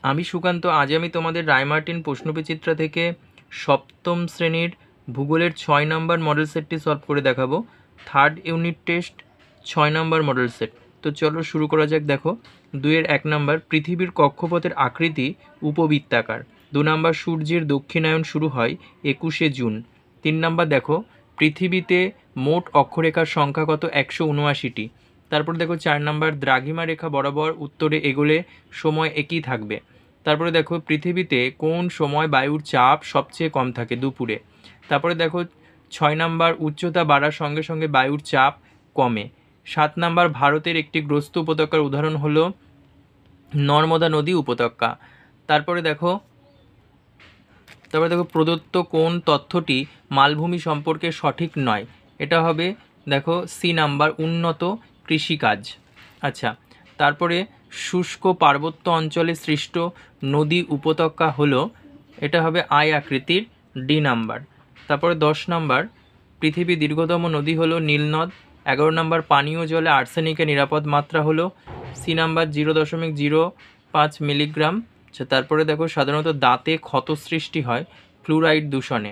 আমি সুকান্ত, আজ আমি তোমাদের রায়মার্টিন প্রশ্নবিচিত্রা থেকে সপ্তম শ্রেণীর ভূগোলের 6 নম্বর মডেল সেটটি সলভ করে দেখাবো। থার্ড ইউনিট টেস্ট 6 নম্বর মডেল সেট। তো চলো শুরু করা যাক। দেখো 2-1 নম্বর, পৃথিবীর কক্ষপথের আকৃতি উপবৃত্তাকার। 2 নম্বর, সূর্যের দক্ষিণায়ন শুরু হয় 21শে জুন। 3 নম্বর, দেখো পৃথিবীতে মোট অক্ষরেখার সংখ্যা কত? 179টি। তারপর দেখো 4 নম্বর, দ্রাঘিমা রেখা বরাবর উত্তরে এগোলে সময় একই থাকবে। তারপরে দেখো পৃথিবীতে কোন সময় বায়ুর চাপ সবচেয়ে কম থাকে? দুপুরে। তারপরে দেখো 6 নম্বর, উচ্চতা বাড়ার সঙ্গে সঙ্গে বায়ুর চাপ কমে। 7 নম্বর, ভারতের একটি গ্রস্ত উপত্যকার উদাহরণ হলো নর্মদা নদী উপত্যকা। তারপরে দেখো প্রদত্ত কোন তথ্যটি মালভূমি সম্পর্কে সঠিক নয়? এটা হবে দেখো C নম্বর, উন্নত কৃষিকাজ। আচ্ছা, তারপরে শুষ্ক পার্বত্য অঞ্চলে সৃষ্ট নদী উপত্যকা হলো, এটা হবে আই আকৃতির, D নম্বর। তারপরে 10 নম্বর, পৃথিবীর দীর্ঘতম নদী হলো নীলনদ। 11 নম্বর, পানীয় জলে আর্সেনিকের নিরাপদ মাত্রা হলো C নম্বর, 0.05 মিলিগ্রাম। আচ্ছা, তারপরে দেখো সাধারণত দাঁতে ক্ষত সৃষ্টি হয় ফ্লুরাইড দূষণে।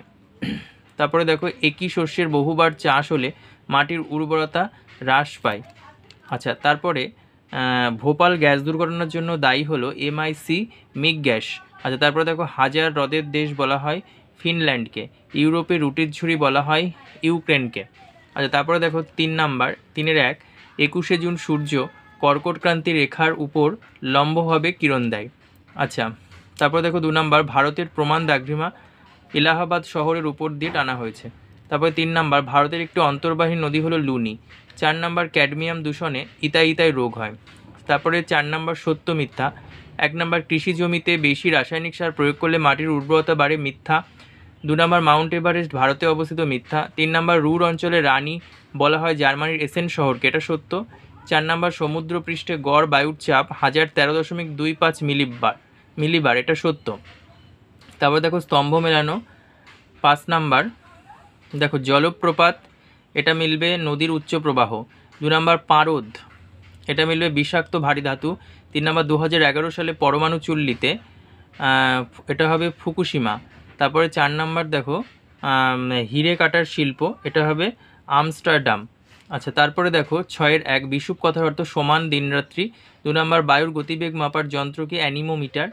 তারপরে দেখো একই শস্যের বহুবার চাষ হলে মাটির উর্বরতা হ্রাস পায়। আচ্ছা, তারপরে ভোপাল গ্যাস দুর্ঘটনার জন্য দায়ী হলো MIC মিগ গ্যাস। আচ্ছা, তারপরে দেখো হাজার হ্রদের দেশ বলা হয় ফিনল্যান্ডকে। ইউরোপে রুটির ঝুড়ি বলা হয় ইউক্রেনকে। আচ্ছা, তারপরে দেখো 3 নম্বর, 3-1, 21শে জুন সূর্য কর্কটক্রান্তি রেখার উপর লম্বভাবে কিরণ দেয়। আচ্ছা, তারপরে দেখো 2 নম্বর, ভারতের প্রমাণ দ্রাঘিমা এলাহাবাদ শহরের উপর দিয়ে টানা হয়েছে। তারপরে 3 নম্বর, ভারতের একটি অন্তর্বাহী নদী হলো লুনি। 4 নম্বর, ক্যাডমিয়াম দূষণে ইতাই ইতাই রোগ হয়। তারপরে 4 নম্বর, সত্য মিথ্যা। 1 নম্বর, কৃষি জমিতে বেশি রাসায়নিক সার প্রয়োগ করলে মাটির উর্বরতা বাড়ে, মিথ্যা। 2 নম্বর, মাউন্ট এভারেস্ট ভারতে অবস্থিত, মিথ্যা। 3 নম্বর, রুর অঞ্চলে রানী বলা হয় জার্মানির এসেন শহরকে, এটা সত্য। 4 নম্বর, সমুদ্রপৃষ্ঠে গড় বায়ুর চাপ 1013.25 মিলিবার, এটা সত্য। তারপর দেখো স্তম্ভ মেলানো। 5 নম্বর, দেখো জলপ্রপাত, এটা মিলবে নদীর উচ্চ প্রবাহ। 2 নম্বর, পারদ, এটা মিলবে বিষাক্ত ভারী ধাতু। 3 নম্বর, 2011 সালে পরমাণু চুল্লিতে, এটা হবে ফুকুশিমা। তারপরে 4 নম্বর, দেখো হিরে কাটার শিল্প, এটা হবে আমস্টারডাম। আচ্ছা, তারপরে দেখো 6-1, বিষুব কথার অর্থ সমান দিনরাত্রি। 2 নম্বর, বায়ুর গতিবেগ মাপার যন্ত্র কি? অ্যানিমোমিটার।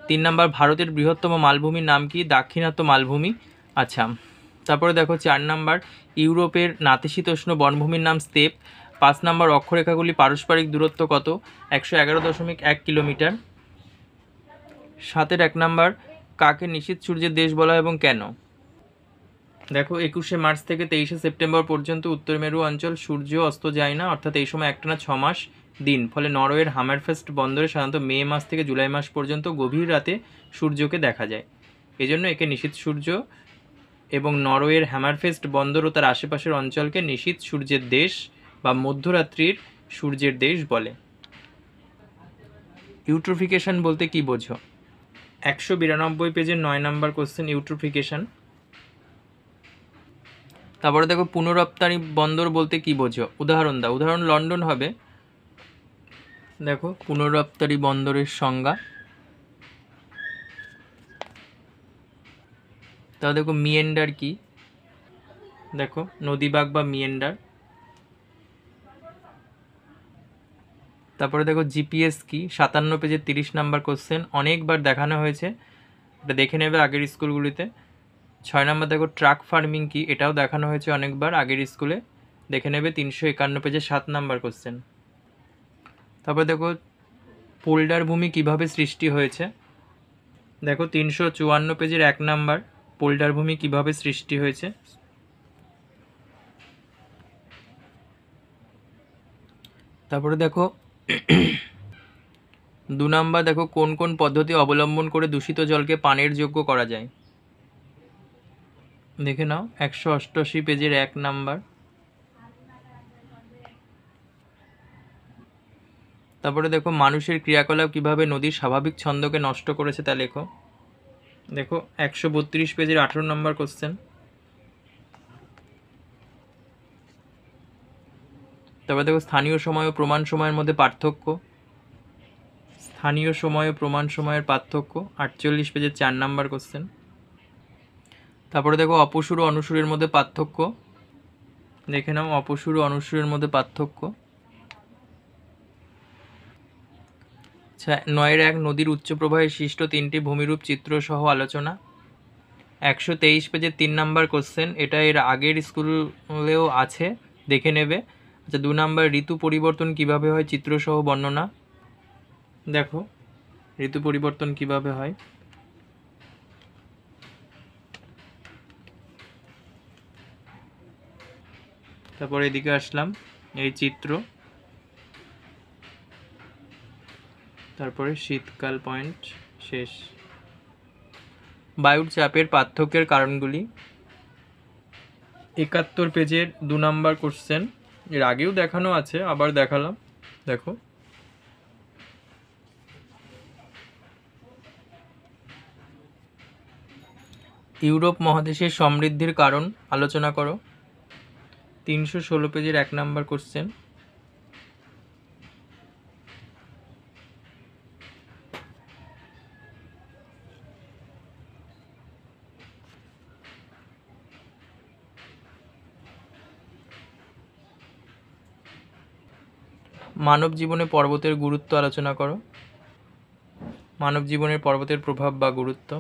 3 নম্বর, ভারতের বৃহত্তম মালভূমির নাম কি? দাক্ষিণাত্য মালভূমি। আচ্ছা, তারপরে দেখো 4 নম্বর, ইউরোপের নাতিশীতোষ্ণ বনভূমির নাম স্টেপ। 5 নম্বর, অক্ষরেখাগুলি পারস্পরিক দূরত্ব কত? 111.1 কিলোমিটার। 7-1 নম্বর, কাকে নিশীথ সূর্যের দেশ বলা হয় এবং কেন? দেখো 21শে মার্চ থেকে 23শে সেপ্টেম্বর পর্যন্ত উত্তর মেরু অঞ্চল সূর্য অস্ত যায় না, অর্থাৎ এই সময় একটানা 6 মাস দিন। ফলে নরওয়ের হামারফেস্ট বন্দরে সাধারণত মে মাস থেকে জুলাই মাস পর্যন্ত গভীর রাতে সূর্যকে দেখা যায়। এজন্য একে নিশীথ সূর্য, এবং নরওয়ের হ্যামারফেস্ট বন্দর ও তার আশেপাশের অঞ্চলকে নিশীথ সূর্যের দেশ বা মধ্যরাত্রির সূর্যের দেশ বলে। ইউট্রোফিকেশন বলতে কি বোঝো? 192 পেজের 9 নম্বর কোশ্চেন, ইউট্রোফিকেশন। তারপরে দেখো পুনরপ্তানি বন্দর বলতে কি বোঝো? উদাহরণ দাও। উদাহরণ লন্ডন হবে। দেখো পুনরপ্তানি বন্দরের সংজ্ঞা। তাহলে দেখো মিয়েন্ডার কি? দেখো নদীবাগ বা মিয়েন্ডার। তারপরে দেখো জিপিএস কি? 57 পেজের 30 নম্বর কোশ্চেন, অনেকবার দেখানো হয়েছে, এটা দেখে নেবে আগের স্কুলগুলিতে। 6 নম্বর, দেখো ট্রাক ফার্মিং কি? এটাও দেখানো হয়েছে অনেকবার আগের স্কুলে, দেখে নেবে 351 পেজের 7 নম্বর কোশ্চেন। তারপরে দেখো পোল্ডার ভূমি কিভাবে সৃষ্টি হয়েছে? দেখো 354 পেজের 1 নম্বর, পোল্ডার ভূমি কিভাবে সৃষ্টি হয়েছে। তারপরে দেখো 2 নম্বর, দেখো কোন কোন পদ্ধতি অবলম্বন করে দূষিত জলকে পানের যোগ্য করা যায়? দেখে নাও 188 পেজের 1 নম্বর। তারপরে দেখো মানুষের ক্রিয়াকলাপ কিভাবে নদীর স্বাভাবিক ছন্দকে নষ্ট করেছে তা লেখো। দেখো 132 পেজের 18 নম্বর কোশ্চেন। তারপরে দেখো স্থানীয় সময় ও প্রমাণ সময়ের মধ্যে পার্থক্য। স্থানীয় সময় ও প্রমাণ সময়ের পার্থক্য, 48 পেজের 4 নাম্বার কোশ্চেন। তারপরে দেখো অপসুর ও অনুসুরের মধ্যে পার্থক্য, দেখে নাও অপসুর ও অনুসুরের মধ্যে পার্থক্য। আচ্ছা 9-1 নদীর উচ্চ প্রবাহে সৃষ্ট 3টি ভূমিরূপ চিত্র সহ আলোচনা, 123 পেজের 3 নাম্বার কোশ্চেন। এটা এর আগের স্কুলেও আছে, দেখে নেবে। আচ্ছা 2 নাম্বার ঋতু পরিবর্তন কিভাবে হয় চিত্র সহ বর্ণনা। দেখো ঋতু পরিবর্তন কিভাবে হয়। তারপরে এদিকে আসলাম, এই চিত্র, তারপরে শীতকাল পয়েন্ট শেষ। বায়ুর চাপের পার্থক্যের কারণগুলি, 71 পেজের 2 নাম্বার কোশ্চেন। এর আগেও দেখানো আছে, আবার দেখালাম। দেখো ইউরোপ মহাদেশের সমৃদ্ধির কারণ আলোচনা করো, 316 পেজের 1 নাম্বার কোশ্চেন। মানব জীবনে পর্বতের গুরুত্ব আলোচনা করো, মানব জীবনের পর্বতের প্রভাব বা গুরুত্ব।